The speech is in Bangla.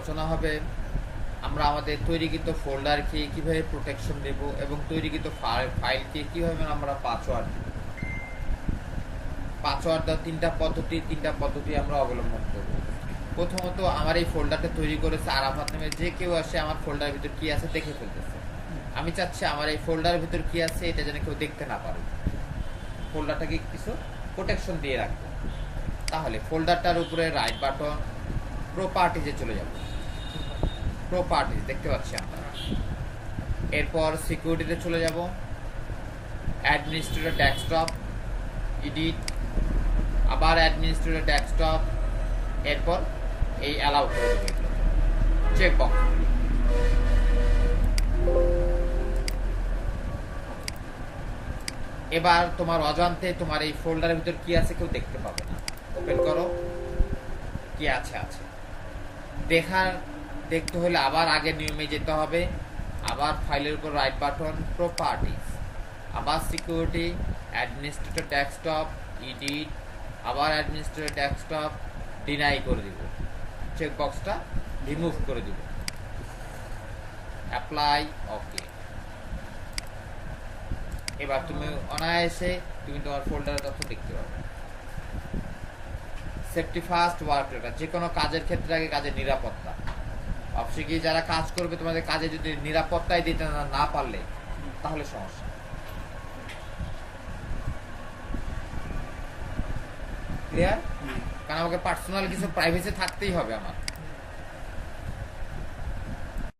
আলোচনা হবে আমরা আমাদের তৈরিকৃত ফোল্ডারকে কিভাবে প্রোটেকশন দেব এবং তৈরিকৃত ফাইলকে কিভাবে আমরা পাসওয়ার্ড দেব। পাসওয়ার্ড দেওয়ার তিনটা পদ্ধতি আমরা অবলম্বন করব। প্রথমত, আমার এই ফোল্ডারটা তৈরি করেছে আরাফাত নামে যে কেউ আসে আমার ফোল্ডারের ভিতর কি আছে দেখে ফেলতেছে। আমি চাচ্ছি আমার এই ফোল্ডারের ভিতর কি আছে এটা যেন কেউ দেখতে না পারে, ফোল্ডারটাকে কিছু প্রোটেকশন দিয়ে রাখবো। তাহলে ফোল্ডারটার উপরে রাইট বাটন, প্রপার্টিজে চলে যাব। প্রপার্টিজ দেখতে পাচ্ছি আমরা। এরপর সিকিউরিটিতে চলে যাব, অ্যাডমিনিস্ট্রেটর ডেস্কটপ, এডিট, আবার অ্যাডমিনিস্ট্রেটর ডেস্কটপ, এরপর এই অ্যালাউ করে দেবো, চেক বক্স। এবার তোমার অজান্তে তোমার এই ফোল্ডারের ভিতর কি আছে কেউ দেখতে পাবে না। ওপেন করো, কি আছে আছে দেখতে হলে আবার আগের নিয়মে যেতে হবে। আবার ফাইলের উপর রাইট বাটন, প্রপার্টিজ, আবার সিকিউরিটি, অ্যাডমিনিস্ট্রেটর ডেস্কটপ, এডিট, আবার অ্যাডমিনিস্ট্রেটর ডেস্কটপ, ডিনাই করে দিব, চেক বক্সটা রিমুভ করে দিব, অ্যাপ্লাই, ওকে। এবার তুমি অনায়াসে তুমি তোমার ফোল্ডারের তথ্য দেখতে পাবে। সেফটি ফার্স্ট, ওয়ার্ক রেটার, যে কোনো কাজের ক্ষেত্রে আগে কাজের নিরাপত্তা। অবশ্যই কি যারা কাজ করবে তোমাদের কাজে যদি নিরাপত্তাই দিতে না পারলে তাহলে সমস্যা। ক্লিয়ার? কারণ আমাকে পার্সোনাল কিছু প্রাইভেসি থাকতেই হবে আমার।